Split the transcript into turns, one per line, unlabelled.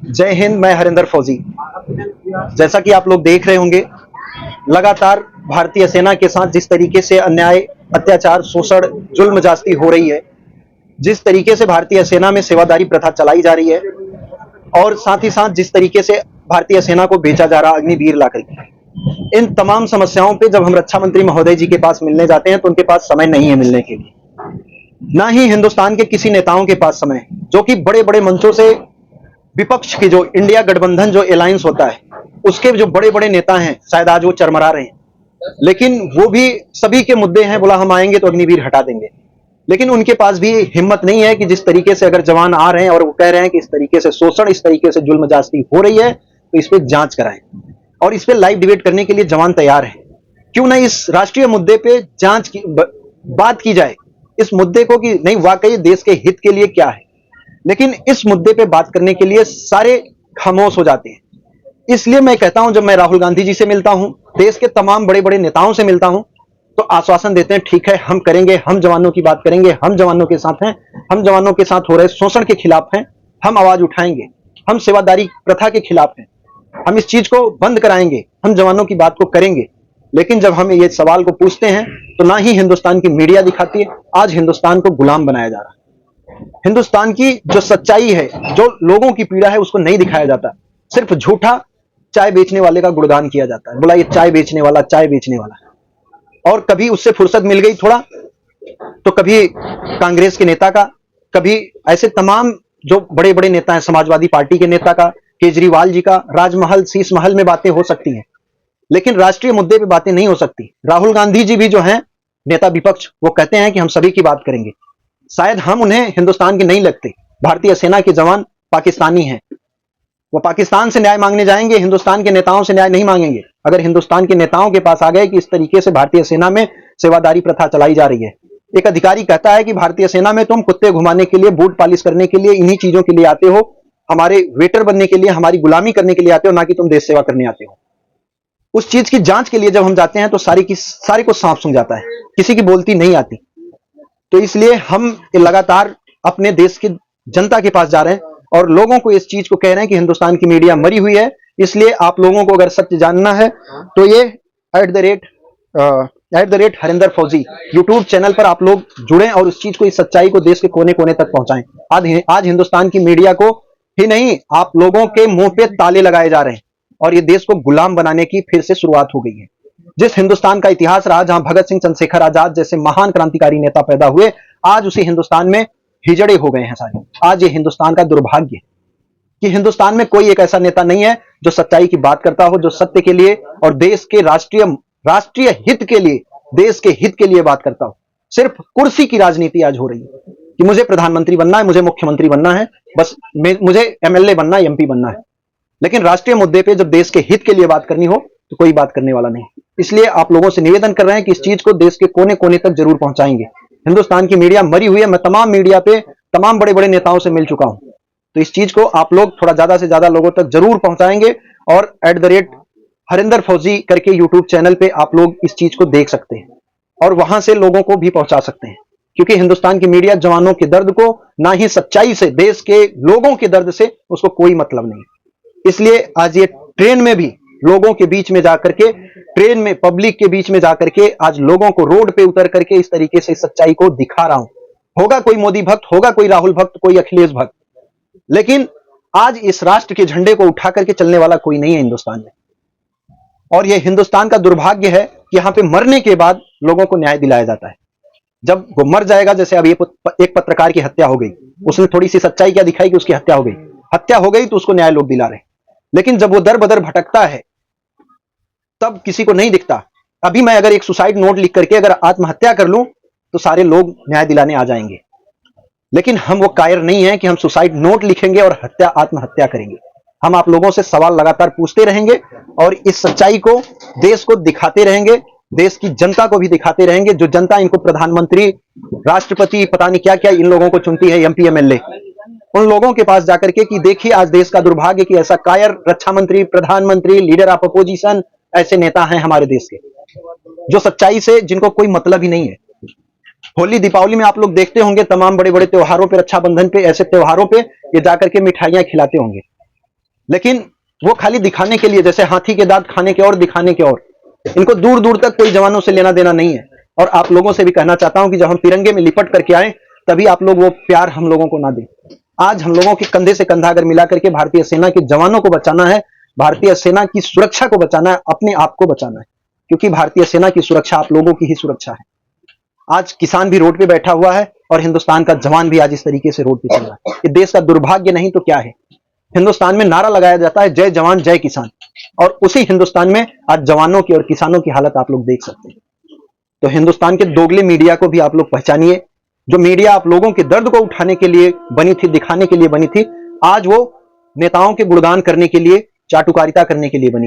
जय हिंद। मैं हरिंदर फौजी। जैसा कि आप लोग देख रहे होंगे, लगातार भारतीय सेना के साथ जिस तरीके से अन्याय, अत्याचार, शोषण, जुल्म ज्यादती हो रही है, जिस तरीके से भारतीय सेना में सेवादारी प्रथा चलाई जा रही है और साथ ही साथ जिस तरीके से भारतीय सेना को बेचा जा रहा अग्निवीर ला करके, इन तमाम समस्याओं पे जब हम रक्षा मंत्री महोदय जी के पास मिलने जाते हैं तो उनके पास समय नहीं है मिलने के लिए, ना ही हिंदुस्तान के किसी नेताओं के पास समय है, जो कि बड़े बड़े मंचों से विपक्ष की जो इंडिया गठबंधन जो अलायंस होता है उसके जो बड़े बड़े नेता हैं, शायद आज वो चरमरा रहे हैं, लेकिन वो भी सभी के मुद्दे हैं, बोला हम आएंगे तो अग्निवीर हटा देंगे। लेकिन उनके पास भी हिम्मत नहीं है कि जिस तरीके से अगर जवान आ रहे हैं और वो कह रहे हैं कि इस तरीके से शोषण, इस तरीके से जुल्म ज्यादती हो रही है तो इस पर जांच कराएं और इस पर लाइव डिबेट करने के लिए जवान तैयार हैं। क्यों नहीं इस राष्ट्रीय मुद्दे पे जांच की बात की जाए, इस मुद्दे को कि नहीं वाकई देश के हित के लिए क्या है। लेकिन इस मुद्दे पे बात करने के लिए सारे खामोश हो जाते हैं। इसलिए मैं कहता हूं, जब मैं राहुल गांधी जी से मिलता हूं, देश के तमाम बड़े बड़े नेताओं से मिलता हूं, तो आश्वासन देते हैं ठीक है हम करेंगे, हम जवानों की बात करेंगे, हम जवानों के साथ हैं, हम जवानों के साथ हो रहे शोषण के खिलाफ हैं, हम आवाज उठाएंगे, हम सेवादारी प्रथा के खिलाफ हैं, हम इस चीज को बंद कराएंगे, हम जवानों की बात को करेंगे। लेकिन जब हम ये सवाल को पूछते हैं तो ना ही हिंदुस्तान की मीडिया दिखाती है, आज हिंदुस्तान को गुलाम बनाया जा रहा है। हिंदुस्तान की जो सच्चाई है, जो लोगों की पीड़ा है, उसको नहीं दिखाया जाता। सिर्फ झूठा चाय बेचने वाले का गुणगान किया जाता है, बोला ये चाय बेचने वाला, चाय बेचने वाला। और कभी उससे फुर्सत मिल गई थोड़ा तो कभी कांग्रेस के नेता का, कभी ऐसे तमाम जो बड़े बड़े नेता हैं, समाजवादी पार्टी के नेता का, केजरीवाल जी का, राजमहल शीश महल में बातें हो सकती हैं, लेकिन राष्ट्रीय मुद्दे पे बातें नहीं हो सकती। राहुल गांधी जी भी जो हैं नेता विपक्ष, वो कहते हैं कि हम सभी की बात करेंगे। शायद हम उन्हें हिंदुस्तान के नहीं लगते। भारतीय सेना के जवान पाकिस्तानी हैं, वो पाकिस्तान से न्याय मांगने जाएंगे, हिंदुस्तान के नेताओं से न्याय नहीं मांगेंगे। अगर हिंदुस्तान के नेताओं के पास आ गए कि इस तरीके से भारतीय सेना में सेवादारी प्रथा चलाई जा रही है, एक अधिकारी कहता है कि भारतीय सेना में तुम कुत्ते घुमाने के लिए, बूट पालिश करने के लिए, इन्हीं चीजों के लिए आते हो, हमारे वेटर बनने के लिए, हमारी गुलामी करने के लिए आते हो, ना कि तुम देश सेवा करने आते हो। उस चीज की जांच के लिए जब हम जाते हैं तो सारी को सांप सूंघ जाता है, किसी की बोलती नहीं आती। तो इसलिए हम लगातार अपने देश की जनता के पास जा रहे हैं और लोगों को इस चीज को कह रहे हैं कि हिंदुस्तान की मीडिया मरी हुई है। इसलिए आप लोगों को अगर सत्य जानना है तो ये @ हरिंदर फौजी यूट्यूब चैनल पर आप लोग जुड़ें और उस चीज को, इस सच्चाई को देश के कोने कोने तक पहुंचाएं। आज हिंदुस्तान की मीडिया को ही नहीं, आप लोगों के मुंह पे ताले लगाए जा रहे हैं और ये देश को गुलाम बनाने की फिर से शुरुआत हो गई है। जिस हिंदुस्तान का इतिहास रहा, जहां भगत सिंह, चंद्रशेखर आजाद जैसे महान क्रांतिकारी नेता पैदा हुए, आज उसी हिंदुस्तान में हिजड़े हो गए हैं सारे। आज ये हिंदुस्तान का दुर्भाग्य है कि हिंदुस्तान में कोई एक ऐसा नेता नहीं है जो सच्चाई की बात करता हो, जो सत्य के लिए और देश के राष्ट्रीय हित के लिए, देश के हित के लिए बात करता हो। सिर्फ कुर्सी की राजनीति आज हो रही है कि मुझे प्रधानमंत्री बनना है, मुझे मुख्यमंत्री बनना है, बस मुझे एमएलए बनना है, एमपी बनना है। लेकिन राष्ट्रीय मुद्दे पे जब देश के हित के लिए बात करनी हो तो कोई बात करने वाला नहीं। इसलिए आप लोगों से निवेदन कर रहे हैं कि इस चीज को देश के कोने कोने तक जरूर पहुंचाएंगे। हिंदुस्तान की मीडिया मरी हुई है। मैं तमाम मीडिया पे तमाम बड़े बड़े नेताओं से मिल चुका हूं, तो इस चीज को आप लोग थोड़ा ज्यादा से ज्यादा लोगों तक जरूर पहुंचाएंगे और @ हरिंदर फौजी करके यूट्यूब चैनल पे आप लोग इस चीज को देख सकते हैं और वहां से लोगों को भी पहुंचा सकते हैं। क्योंकि हिंदुस्तान की मीडिया जवानों के दर्द को, ना ही सच्चाई से, देश के लोगों के दर्द से उसको कोई मतलब नहीं। इसलिए आज ये ट्रेन में भी लोगों के बीच में जाकर के, ट्रेन में पब्लिक के बीच में जाकर के आज लोगों को रोड पे उतर करके इस तरीके से सच्चाई को दिखा रहा हूं। होगा कोई मोदी भक्त, होगा कोई राहुल भक्त, कोई अखिलेश भक्त, लेकिन आज इस राष्ट्र के झंडे को उठा करके चलने वाला कोई नहीं है हिंदुस्तान में। और यह हिंदुस्तान का दुर्भाग्य है कि यहां पे मरने के बाद लोगों को न्याय दिलाया जाता है। जब वो मर जाएगा, जैसे अब एक पत्रकार की हत्या हो गई, उसने थोड़ी सी सच्चाई क्या दिखाई कि उसकी हत्या हो गई, हत्या हो गई तो उसको न्याय लोग दिला रहे। लेकिन जब वो दर बदर भटकता है तब किसी को नहीं दिखता। अभी मैं अगर एक सुसाइड नोट लिख करके अगर आत्महत्या कर लूं तो सारे लोग न्याय दिलाने आ जाएंगे, लेकिन हम वो कायर नहीं है कि हम सुसाइड नोट लिखेंगे और आत्महत्या करेंगे। हम आप लोगों से सवाल लगातार पूछते रहेंगे और इस सच्चाई को, देश को दिखाते रहेंगे, देश की जनता को भी दिखाते रहेंगे। जो जनता इनको प्रधानमंत्री, राष्ट्रपति, पता नहीं क्या क्या इन लोगों को चुनती है, एमपी एमएलए, उन लोगों के पास जाकर के कि देखिए आज देश का दुर्भाग्य कि ऐसा कायर रक्षा मंत्री, प्रधानमंत्री, लीडर ऑफ अपोजिशन ऐसे नेता हैं हमारे देश के, जो सच्चाई से, जिनको कोई मतलब ही नहीं है। होली दीपावली में आप लोग देखते होंगे, तमाम बड़े बड़े त्योहारों पे, रक्षाबंधन पे, ऐसे त्योहारों पे ये जाकर के मिठाइयां खिलाते होंगे। लेकिन वो खाली दिखाने के लिए, जैसे हाथी के दांत खाने के और दिखाने के और, इनको दूर दूर तक कोई जवानों से लेना देना नहीं है। और आप लोगों से भी कहना चाहता हूं कि जब हम तिरंगे में लिपट करके आए तभी आप लोग वो प्यार हम लोगों को ना दें। आज हम लोगों के कंधे से कंधा अगर मिला करके भारतीय सेना के जवानों को बचाना है, भारतीय सेना की सुरक्षा को बचाना है, अपने आप को बचाना है, क्योंकि भारतीय सेना की सुरक्षा आप लोगों की ही सुरक्षा है। आज किसान भी रोड पे बैठा हुआ है और हिंदुस्तान का जवान भी आज इस तरीके से रोड पे चल रहा है। ये देश का दुर्भाग्य नहीं तो क्या है। हिंदुस्तान में नारा लगाया जाता है जय जवान जय किसान, और उसी हिंदुस्तान में आज जवानों की और किसानों की हालत आप लोग देख सकते हैं। तो हिंदुस्तान के दोगले मीडिया को भी आप लोग पहचानिए। जो मीडिया आप लोगों के दर्द को उठाने के लिए बनी थी, दिखाने के लिए बनी थी, आज वो नेताओं के गुणगान करने के लिए, चाटुकारिता करने के लिए बनी।